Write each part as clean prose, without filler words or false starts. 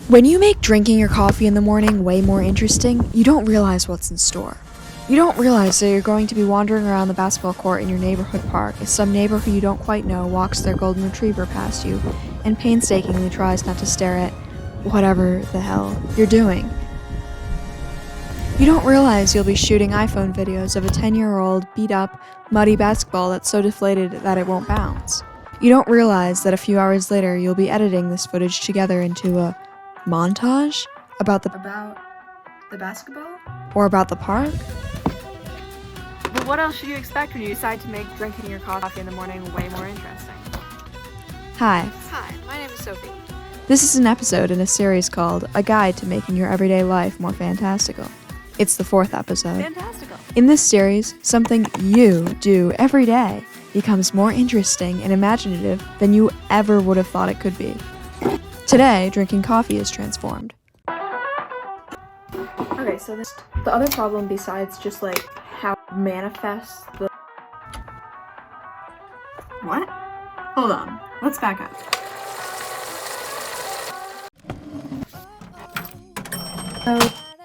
When you make drinking your coffee in the morning way more interesting, you don't realize what's in store. You don't realize that you're going to be wandering around the basketball court in your neighborhood park as some neighbor who you don't quite know walks their golden retriever past you and painstakingly tries not to stare at whatever the hell you're doing. You don't realize you'll be shooting iPhone videos of a 10-year-old beat-up, muddy basketball that's so deflated that it won't bounce. You don't realize that a few hours later you'll be editing this footage together into a montage about the basketball? Or about the park? But what else should you expect when you decide to make drinking your coffee in the morning way more interesting? Hi, Hi, my name is Sophy. this is an episode in a series called A Guide to Making Your Everyday Life More Fantastical. It's the 4th episode. Fantastical. In this series, something you do every day becomes more interesting and imaginative than you ever would have thought it could be. Today, drinking coffee is transformed. Okay, so the other problem besides just like how manifest the... What? Hold on, let's back up.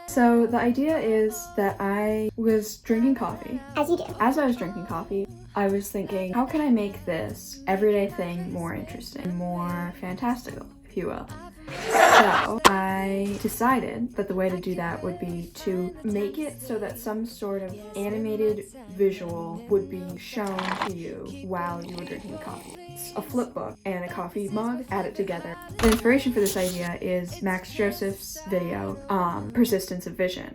So the idea is that I was drinking coffee. As you do. As I was drinking coffee, I was thinking, how can I make this everyday thing more interesting, more fantastical, if you will? So I decided that the way to do that would be to make it so that some sort of animated visual would be shown to you while you were drinking coffee. It's a flip book and a coffee mug, add it together. The inspiration for this idea is Max Joesph's video, Persistence of Vision.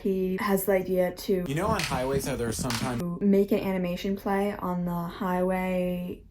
He has the idea to on highways how there's sometimes make an animation play on the highway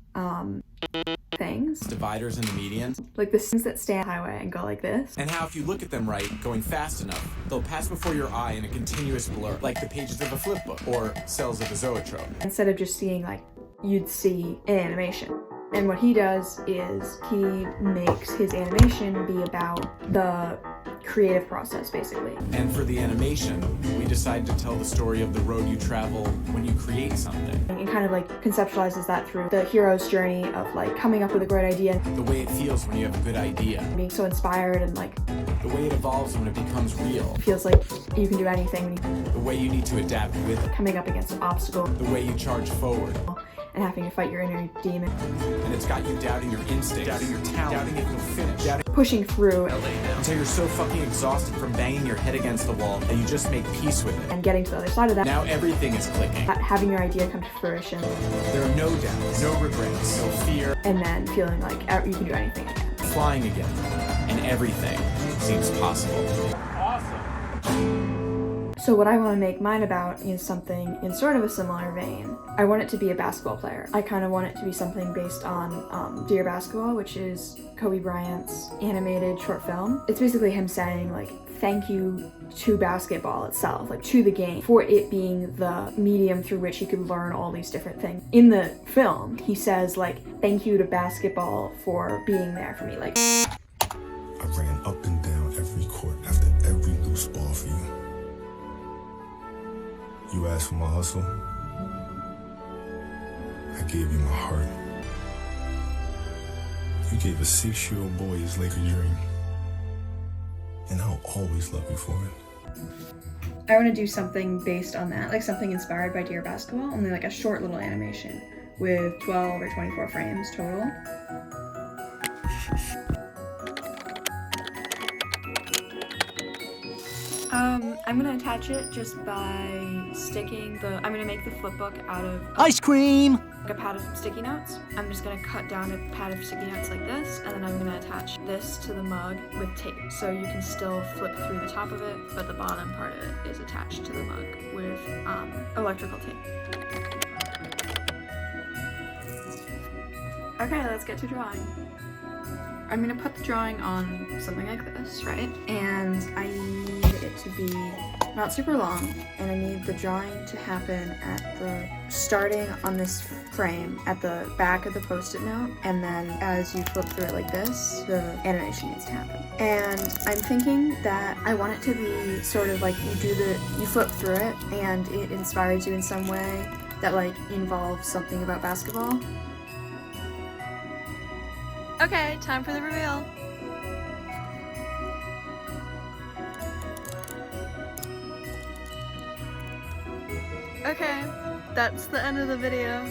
things. dividers and the medians, Like the things that stand on the highway and go like this. and how if you look at them right, going fast enough, they'll pass before your eye in a continuous blur, like the pages of a flip book or cells of a zoetrope. Instead of just seeing like you'd see an animation. And what he does is he makes his animation be about the creative process, basically. And for the animation, we decided to tell the story of the road you travel when you create something. And kind of like conceptualizes that through the hero's journey of like coming up with a great idea, The way it feels when you have a good idea. being so inspired and like The way it evolves when it becomes real. feels like you can do anything when you're The way you need to adapt with it. coming up against an obstacle The way you charge forward. and having to fight your inner demon. And it's got you doubting your instincts, doubting your talent, doubting if you'll finish, doubting Pushing through until you're so fucking exhausted from banging your head against the wall that you just make peace with it. and getting to the other side of that. Now everything is clicking. Having your idea come to fruition There are no doubts, no regrets, no fear, and then feeling like you can do anything again. flying again, and everything seems possible. So what I want to make mine about is something in sort of a similar vein. I want it to be a basketball player. I kind of want it to be something based on Dear Basketball, which is Kobe Bryant's animated short film. It's basically him saying like, thank you to basketball itself, like to the game, for it being the medium through which he could learn all these different things. In the film, he says like, thank you to basketball for being there for me. Like, I ran up and down every court after every loose ball for you. You asked for my hustle. I gave you my heart. You gave a 6-year-old boy his Laker dream. And I'll always love you for it. I want to do something based on that, like something inspired by Dear Basketball, only like a short little animation with 12 or 24 frames total. I'm gonna attach it just by sticking I'm gonna make the flip book out of Ice cream! a pad of sticky notes. I'm just gonna cut down a pad of sticky notes like this, and then I'm gonna attach this to the mug with tape. So you can still flip through the top of it, but the bottom part of it is attached to the mug with electrical tape. Okay, let's get to drawing. I'm gonna put the drawing on something like this, right? And I need it to be not super long, and I need the drawing to happen at the starting on this frame at the back of the post-it note, and then as you flip through it like this, the animation needs to happen. And I'm thinking that I want it to be sort of like you flip through it and it inspires you in some way that like involves something about basketball. Okay, time for the reveal. Okay, that's the end of the video.